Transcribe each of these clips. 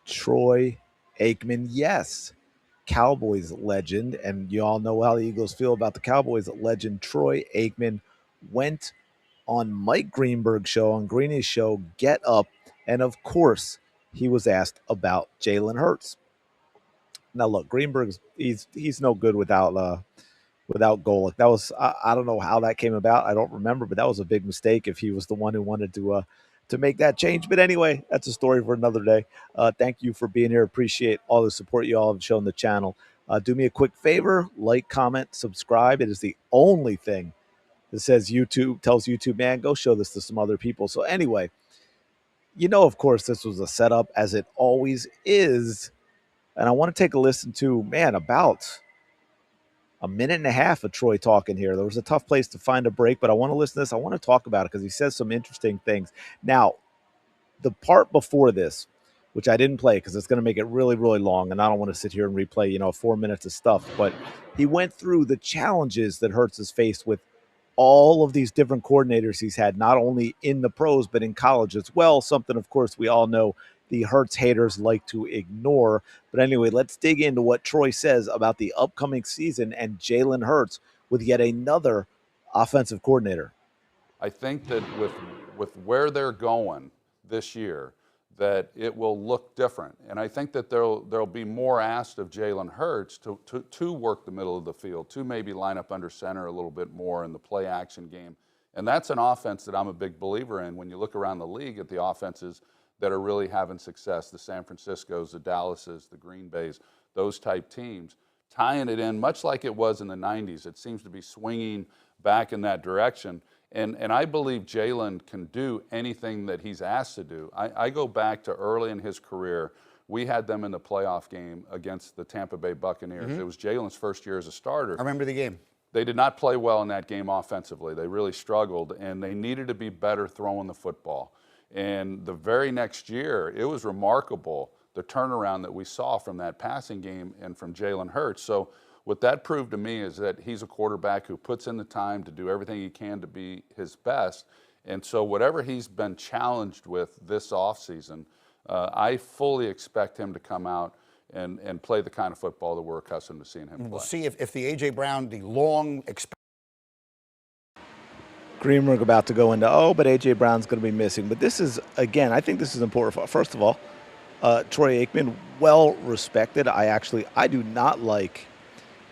Troy Aikman, yes. Cowboys legend, and you all know how the Eagles feel about the Cowboys legend. Troy Aikman went on Mike Greenberg's show, on Greeny's show, Get Up, and of course, he was asked about Jalen Hurts. Now, look, Greenberg's he's no good without Golick. That was I don't know how that came about. I don't remember, but that was a big mistake if he was the one who wanted to make that change. But anyway, that's a story for another day. Thank you for being here. Appreciate all the support you all have shown the channel. Do me a quick favor, like, comment, subscribe. It is the only thing that says YouTube, tells YouTube, man, go show this to some other people. So anyway, of course, this was a setup as it always is. And I want to take a listen to, man, about a minute and a half of Troy talking here. There was a tough place to find a break, but I want to listen to this. I want to talk about it because he says some interesting things. Now, the part before this, which I didn't play because it's going to make it really, really long, and I don't want to sit here and replay, 4 minutes of stuff, but he went through the challenges that Hurts has faced with all of these different coordinators he's had, not only in the pros, but in college as well. Something, of course, we all know the Hurts haters like to ignore. But anyway, let's dig into what Troy says about the upcoming season and Jalen Hurts with yet another offensive coordinator. I think that with where they're going this year, that it will look different. And I think that there'll be more asked of Jalen Hurts to work the middle of the field, to maybe line up under center a little bit more in the play action game. And that's an offense that I'm a big believer in. When you look around the league at the offenses that are really having success, the San Franciscos, the Dallases, the Green Bays, those type teams, tying it in much like it was in the 90s. It seems to be swinging back in that direction. And I believe Jalen can do anything that he's asked to do. I go back to early in his career. We had them in the playoff game against the Tampa Bay Buccaneers. It was Jalen's first year as a starter. I remember the game. They did not play well in that game offensively. They really struggled, and they needed to be better throwing the football. And the very next year, it was remarkable, the turnaround that we saw from that passing game and from Jalen Hurts. So what that proved to me is that he's a quarterback who puts in the time to do everything he can to be his best. And so whatever he's been challenged with this offseason, I fully expect him to come out and play the kind of football that we're accustomed to seeing him play. We'll see if the A.J. Brown, the long Greenberg about to go into, but A.J. Brown's going to be missing. But this is, again, I think this is important. First of all, Troy Aikman, well respected. I do not like,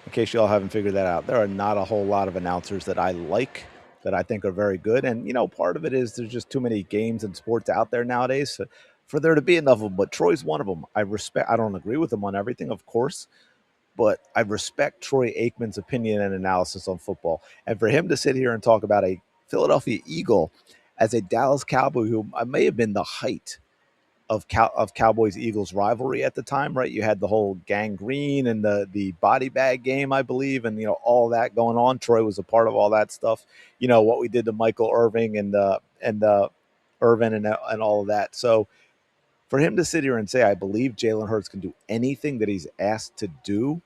in case you all haven't figured that out, there are not a whole lot of announcers that I like, that I think are very good. And, part of it is there's just too many games and sports out there nowadays for there to be enough of them. But Troy's one of them. I don't agree with him on everything, of course, but I respect Troy Aikman's opinion and analysis on football. And for him to sit here and talk about a Philadelphia Eagle as a Dallas Cowboy who may have been the height of Cowboys-Eagles rivalry at the time, right? You had the whole gangrene and the body bag game, I believe, and all that going on. Troy was a part of all that stuff. What we did to Michael Irving and Irvin and all of that. So for him to sit here and say, I believe Jalen Hurts can do anything that he's asked to do,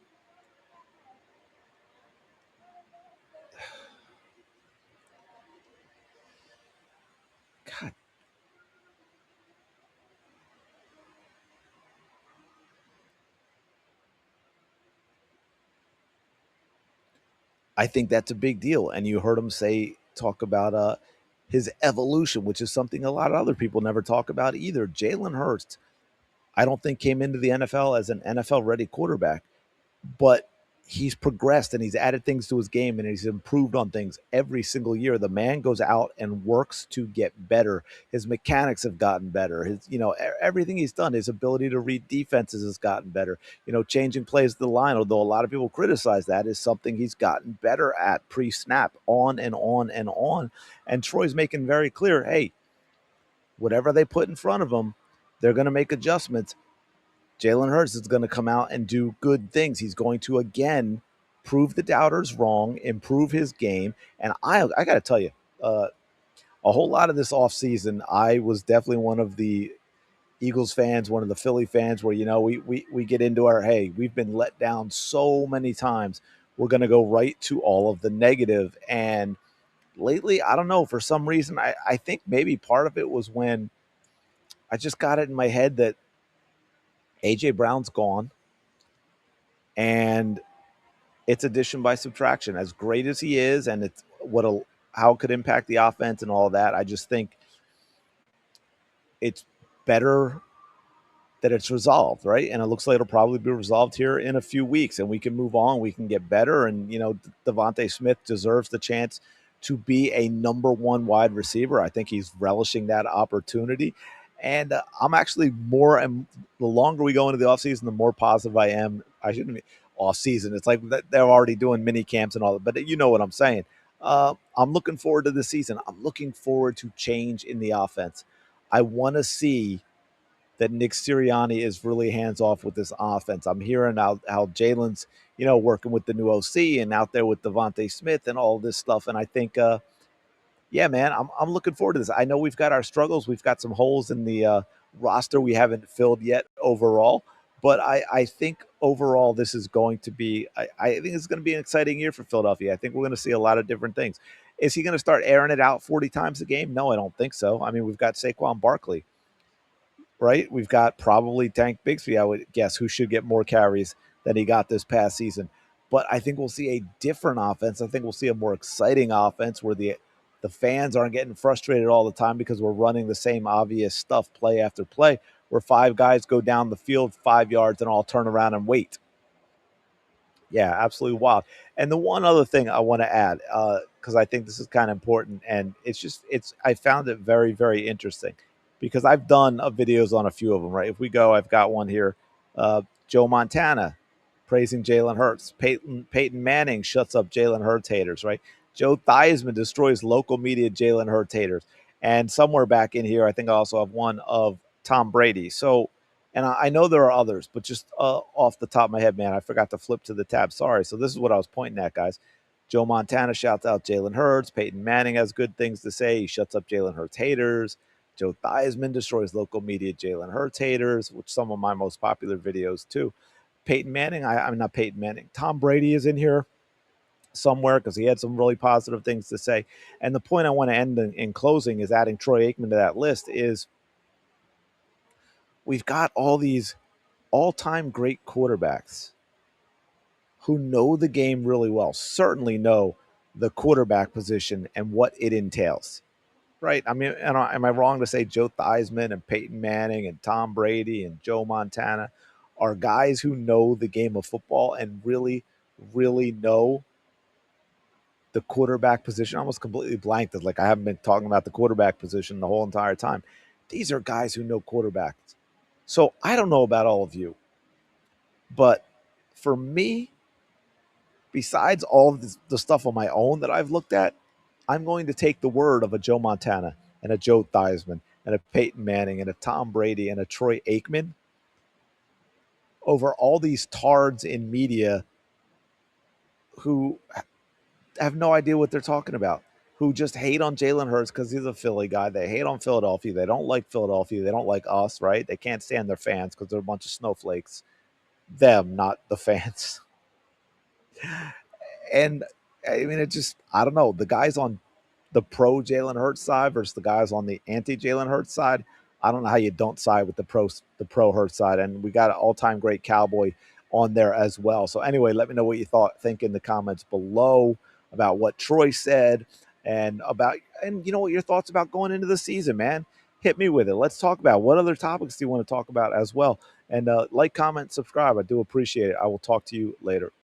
God. I think that's a big deal. And you heard him talk about his evolution, which is something a lot of other people never talk about either. Jalen Hurts, I don't think came into the NFL as an NFL-ready quarterback, but he's progressed and he's added things to his game and he's improved on things every single year. The man goes out and works to get better. His mechanics have gotten better. His, everything he's done, his ability to read defenses has gotten better. Changing plays to the line, although a lot of people criticize that, is something he's gotten better at pre-snap, on and on and on. And Troy's making very clear, hey, whatever they put in front of him, they're going to make adjustments. Jalen Hurts is going to come out and do good things. He's going to, again, prove the doubters wrong, improve his game. And I got to tell you, a whole lot of this offseason, I was definitely one of the Eagles fans, one of the Philly fans where, we get into our, hey, we've been let down so many times. We're going to go right to all of the negative. And lately, I don't know, for some reason, I think maybe part of it was when I just got it in my head that AJ Brown's gone, and it's addition by subtraction. As great as he is, and it's how it could impact the offense and all that. I just think it's better that it's resolved, right? And it looks like it'll probably be resolved here in a few weeks, and we can move on. We can get better, and Devontae Smith deserves the chance to be a number one wide receiver. I think he's relishing that opportunity, and I'm actually more. And the longer we go into the offseason, the more positive I am. I shouldn't be off season. It's like they're already doing mini camps and all that, but you know what I'm saying. I'm looking forward to this season. I'm looking forward to change in the offense. I want to see that Nick Sirianni is really hands off with this offense. I'm hearing how Jalen's, working with the new OC and out there with Devontae Smith and all this stuff. And I think, yeah, man, I'm looking forward to this. I know we've got our struggles. We've got some holes in the roster we haven't filled yet overall. But I think overall this is going to be, I think it's going to be an exciting year for Philadelphia. I think we're going to see a lot of different things. Is he going to start airing it out 40 times a game? No, I don't think so. I mean, we've got Saquon Barkley, right? We've got probably Tank Bigsby, I would guess, who should get more carries than he got this past season. But I think we'll see a different offense. I think we'll see a more exciting offense where the fans aren't getting frustrated all the time because we're running the same obvious stuff play after play, where five guys go down the field 5 yards and all turn around and wait. Yeah, absolutely wild. And the one other thing I want to add, because I think this is kind of important, and I found it very, very interesting because I've done videos on a few of them, right? If we go, I've got one here. Joe Montana praising Jalen Hurts. Peyton Manning shuts up Jalen Hurts haters, right? Joe Theismann destroys local media Jalen Hurts haters. And somewhere back in here, I think I also have one of Tom Brady. So, and I know there are others, but just off the top of my head, man, I forgot to flip to the tab. Sorry. So this is what I was pointing at, guys. Joe Montana shouts out Jalen Hurts. Peyton Manning has good things to say. He shuts up Jalen Hurts haters. Joe Theismann destroys local media Jalen Hurts haters, which some of my most popular videos too. Peyton Manning, I'm not Peyton Manning. Tom Brady is in here somewhere because he had some really positive things to say. And the point I want to end in closing is adding Troy Aikman to that list is we've got all these all-time great quarterbacks who know the game really well, certainly know the quarterback position and what it entails, right? I mean, am I wrong to say Joe Theismann and Peyton Manning and Tom Brady and Joe Montana are guys who know the game of football and really, really know the quarterback position? I almost completely blanked. It's like I haven't been talking about the quarterback position the whole entire time. These are guys who know quarterbacks. So I don't know about all of you, but for me, besides all of the stuff on my own that I've looked at, I'm going to take the word of a Joe Montana and a Joe Theismann and a Peyton Manning and a Tom Brady and a Troy Aikman over all these tards in media who have no idea what they're talking about, who just hate on Jalen Hurts because he's a Philly guy. They hate on Philadelphia. They don't like Philadelphia. They don't like us, right? They can't stand their fans because they're a bunch of snowflakes. Them, not the fans. And I mean, I don't know. The guys on the pro Jalen Hurts side versus the guys on the anti Jalen Hurts side. I don't know how you don't side with the pro Hurts side. And we got an all time great Cowboy on there as well. So anyway, let me know what you think in the comments below about what Troy said and what your thoughts about going into the season, man. Hit me with it. Let's talk about what other topics do you want to talk about as well. And like, comment, subscribe. I do appreciate it. I will talk to you later.